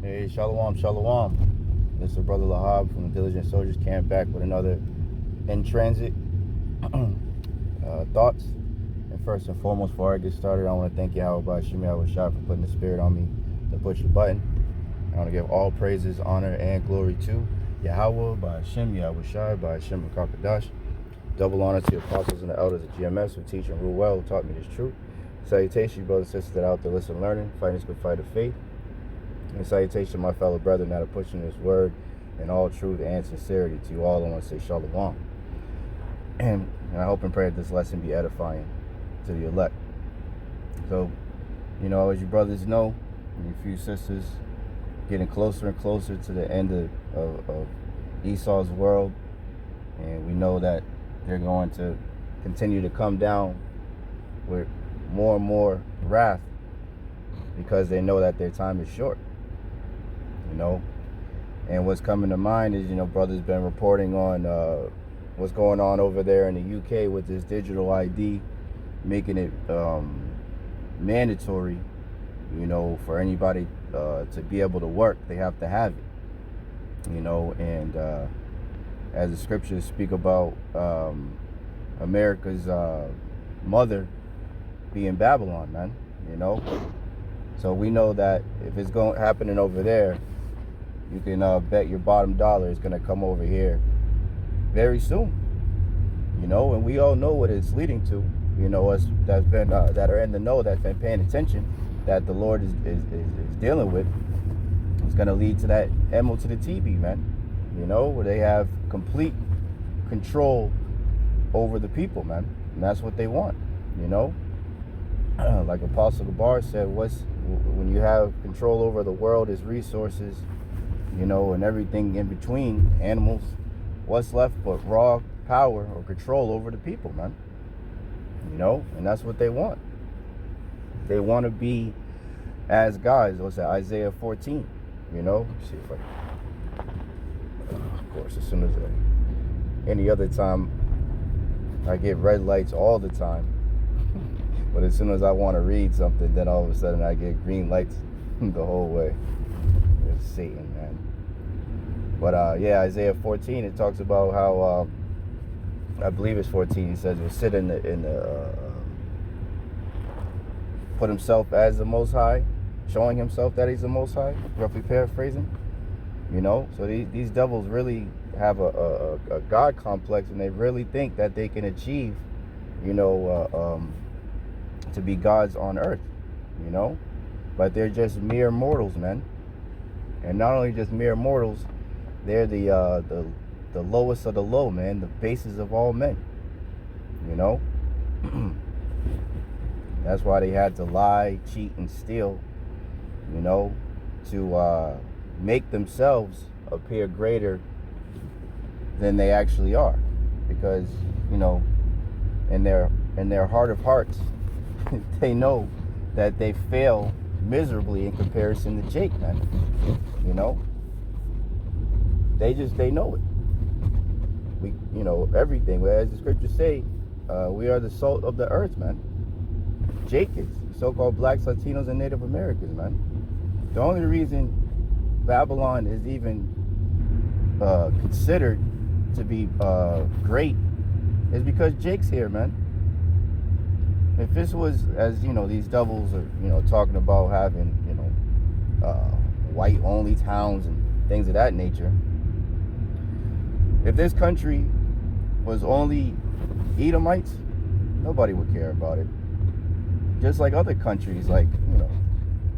Hey, shalom, shalom. This is Brother Lahab from the Diligent Soldiers Camp, back with another in transit thoughts. And first and foremost, before I get started, I want to thank Yahawah, Bahasham, Yahawashi for putting the spirit on me to push the button. I want to give all praises, honor, and glory to Yahawah, Bahasham, Yahawashi, Bahasham, Kakadash. Double honor to the apostles and the elders of GMS who teach and rule well, who taught me this truth. Salutation, brothers and sisters that are out there listening, learning, fighting this good fight of faith. And salutation to my fellow brethren that are pushing this word in all truth and sincerity. To you all, I want to say shalom. And I hope and pray that this lesson be edifying to the elect. So, as you brothers know, and you few sisters, getting closer and closer to the end of Esau's world. And we know that they're going to continue to come down with more and more wrath because they know that their time is short. And what's coming to mind is, brothers been reporting on what's going on over there in the UK with this digital ID, making it mandatory, for anybody to be able to work. They have to have it, and as the scriptures speak about America's mother being Babylon, man, So we know that if it's happening over there, you can bet your bottom dollar is going to come over here very soon. And we all know what it's leading to. Us that's been that are in the know, that's been paying attention, that the Lord is dealing with. It's going to lead to that MO to the TB, man. Where they have complete control over the people, man, and that's what they want. Like Apostle Gabar said, when you have control over the world, its resources, and everything in between, animals, what's left but raw power or control over the people, man. And that's what they want. They want to be as gods. What's that? Isaiah 14. Let's see if of course, as soon as any other time, I get red lights all the time. But as soon as I want to read something, then all of a sudden I get green lights the whole way. It's Satan, man. But Isaiah 14, it talks about how I believe it's 14. He says he'll sit in the put himself as the Most High, showing himself that he's the Most High. Roughly paraphrasing. So these devils really have a God complex, and they really think that they can achieve, to be gods on earth, but they're just mere mortals, man. And not only just mere mortals, they're the lowest of the low, man, the basis of all men. That's why they had to lie, cheat, and steal, to make themselves appear greater than they actually are, because in their heart of hearts, they know that they fail miserably in comparison to Jake, man. They know it. We, everything. As the scriptures say, we are the salt of the earth, man. Jake is so-called blacks, Latinos, and Native Americans, man. The only reason Babylon is even considered to be great is because Jake's here, man. If this was, as these devils are talking about having white only towns and things of that nature, if this country was only Edomites, nobody would care about it. Just like other countries, like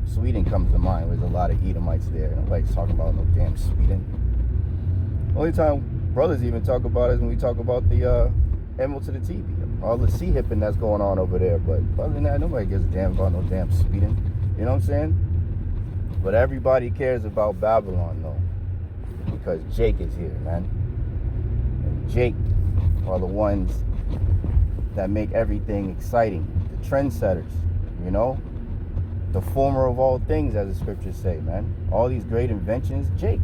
Sweden comes to mind. There's a lot of Edomites there. Nobody's talking about no damn Sweden. Only time brothers even talk about it is when we talk about the Emerald to the TV, all the sea hipping that's going on over there. But other than that, nobody gives a damn about no damn Sweden. You know what I'm saying? But everybody cares about Babylon, though, because Jake is here, man. And Jake are the ones that make everything exciting. The trendsetters, the former of all things, as the scriptures say, man. All these great inventions, Jake,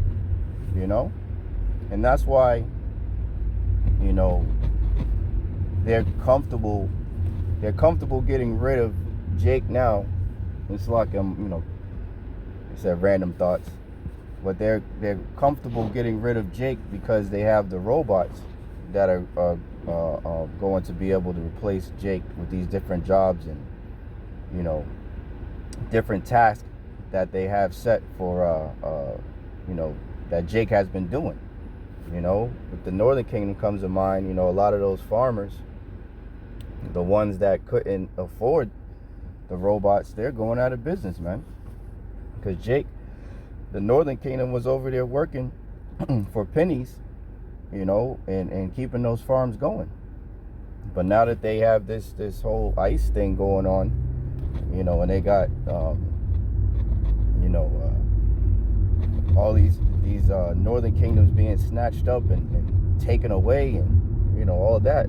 and that's why, they're comfortable getting rid of Jake now. It's like, I said random thoughts. But they're comfortable getting rid of Jake because they have the robots that are going to be able to replace Jake with these different jobs and, you know, different tasks that they have set for, you know, that Jake has been doing. You know, with the Northern Kingdom comes to mind, you know, a lot of those farmers, the ones that couldn't afford the robots, they're going out of business, man. Because Jake, the Northern Kingdom, was over there working for pennies, you know, and keeping those farms going. But now that they have this whole ICE thing going on, you know, and they got, you know, all these Northern Kingdoms being snatched up and taken away, and, you know, all that,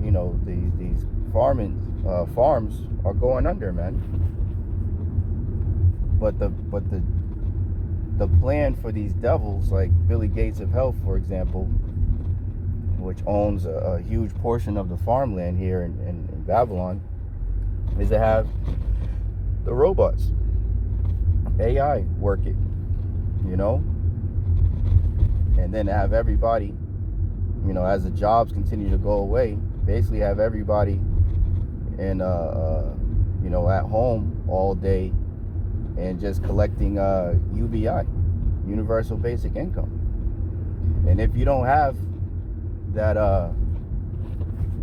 you know, these farms are going under, man. But the plan for these devils, like Billy Gates of Health, for example, which owns a huge portion of the farmland here in Babylon, is to have the robots, AI, work it, you know, and then to have everybody, you know, as the jobs continue to go away, basically have everybody in, you know, at home all day and just collecting UBI, Universal Basic Income. And if you don't have that,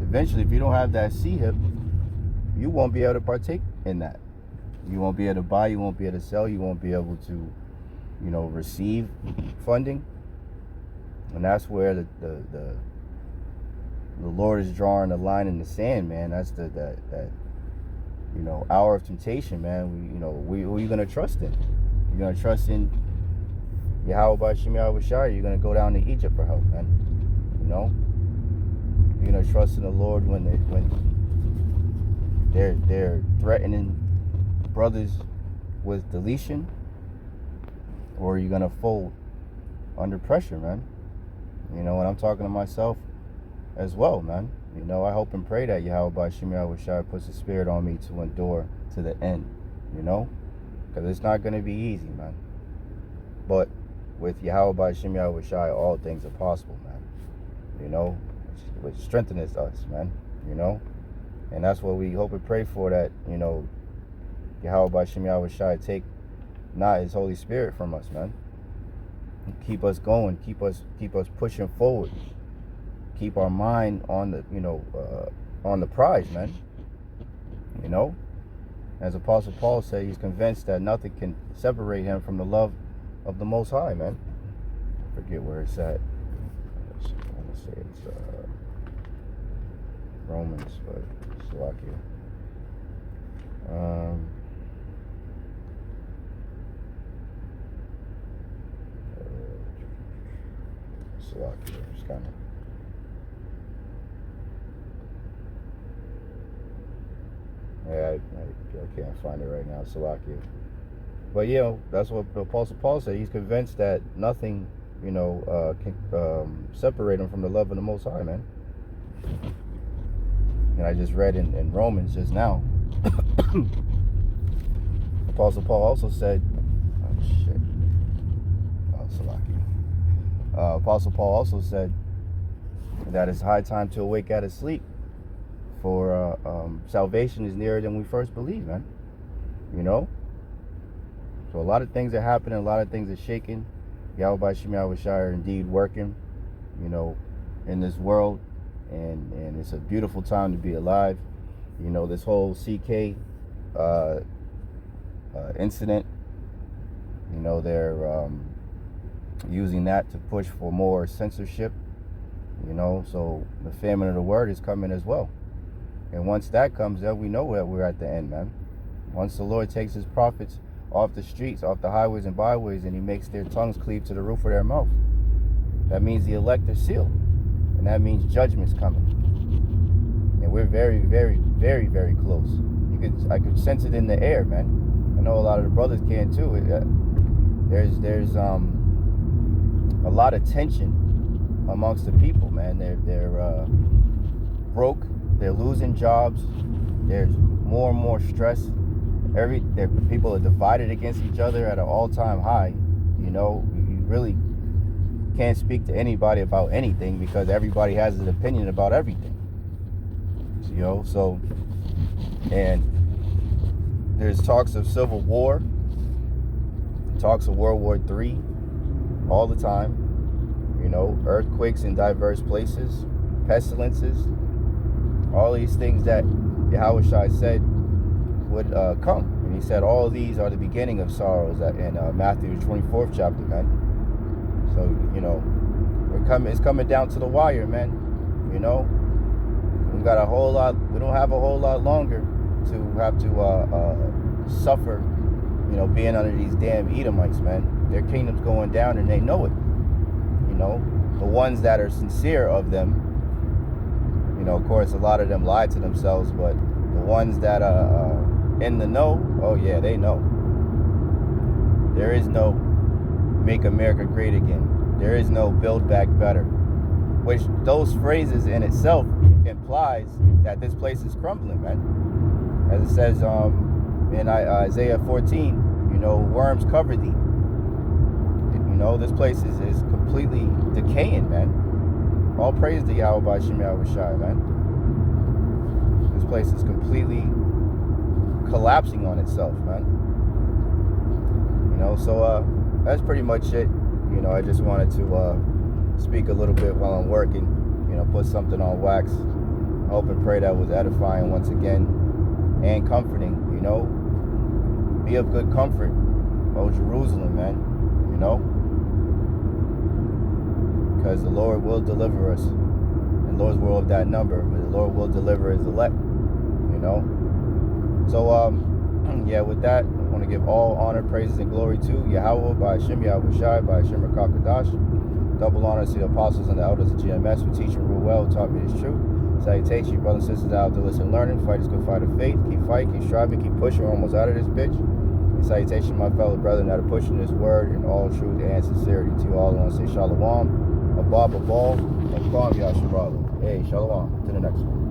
eventually, if you don't have that CHIP, you won't be able to partake in that. You won't be able to buy, you won't be able to sell, you won't be able to, you know, receive funding. And that's where the Lord is drawing a line in the sand, man. That's that you know, hour of temptation, man. Who are you gonna trust in? You're gonna trust in Yahawah, Yahawashi? You're gonna go down to Egypt for help, man. You know, you're gonna trust in the Lord when they're threatening brothers with deletion, or are you gonna fold under pressure, man? You know, and I'm talking to myself as well, man. You know, I hope and pray that Yahawah Yahawashi puts the spirit on me to endure to the end, you know, because it's not going to be easy, man. But with Yahawah Yahawashi, all things are possible, man. You know, which strengthens us, man, you know. And that's what we hope and pray for, that, you know, Yahawah Yahawashi take not his Holy Spirit from us, man. Keep us going, keep us pushing forward. Keep our mind on the, you know, on the prize, man. You know, as Apostle Paul said, he's convinced that nothing can separate him from the love of the Most High, man. I forget where it's at. I want to say it's Romans, but Slovakia. Slovakia, just kind of. Yeah, I can't find it right now, Salakia. But, you know, that's what Apostle Paul said. He's convinced that nothing, you know, can separate him from the love of the Most High, man. And I just read in Romans just now, Apostle Paul also said, Salakia. Apostle Paul also said that it's high time to awake out of sleep, for salvation is nearer than we first believed, man. You know? So a lot of things are happening, a lot of things are shaking. Yahawah Yahawashi are indeed working, you know, in this world. And it's a beautiful time to be alive. You know, this whole CK incident, you know, they're using that to push for more censorship, you know, so the famine of the word is coming as well. And once that comes up, we know that we're at the end, man. Once the Lord takes his prophets off the streets, off the highways and byways, and he makes their tongues cleave to the roof of their mouth, that means the elect are sealed. And that means judgment's coming. And we're very, very, very, very close. I could sense it in the air, man. I know a lot of the brothers can too. There's a lot of tension amongst the people, man. They're broke. They're losing jobs. There's more and more stress. People are divided against each other at an all-time high. You know, you really can't speak to anybody about anything because everybody has an opinion about everything. You know, so, and there's talks of civil war, talks of World War III all the time. You know, earthquakes in diverse places, pestilences, all these things that Yahawashi said would come. And he said all of these are the beginning of sorrows in Matthew 24th chapter, man. So, you know, it's coming down to the wire, man. You know, we don't have a whole lot longer to have to suffer, you know, being under these damn Edomites, man. Their kingdom's going down and they know it. You know, the ones that are sincere of them, you know, of course, a lot of them lie to themselves, but the ones that are in the know, oh yeah, they know. There is no make America great again. There is no build back better. Which those phrases in itself implies that this place is crumbling, man. As it says in Isaiah 14, you know, worms cover thee. You know, this place is completely decaying, man. All praise to Yahweh Bahasham Yahawashi, man. This place is completely collapsing on itself, man. You know, so that's pretty much it. You know, I just wanted to speak a little bit while I'm working. You know, put something on wax. I hope and pray that was edifying once again and comforting. You know, be of good comfort, O Jerusalem, man. You know. Because the Lord will deliver us. And Lord's will of that number. But the Lord will deliver his elect. You know. So, yeah, with that, I want to give all honor, praises, and glory to Yahawah, Bahasham Yahawashi, Bahasham Rakakadash. Double honor to the apostles and the elders of GMS who teach and rule well, taught me this truth. Salutation, brothers and sisters out there listen, learning. Fight is good fight of faith. Keep fighting, keep striving, keep pushing. We're almost out of this bitch. And salutation, my fellow brethren that are pushing this word in all truth and sincerity. To you all, I want to say shalom. Abba Babal, and Kwam Yashabala. Hey, shalom. To the next one.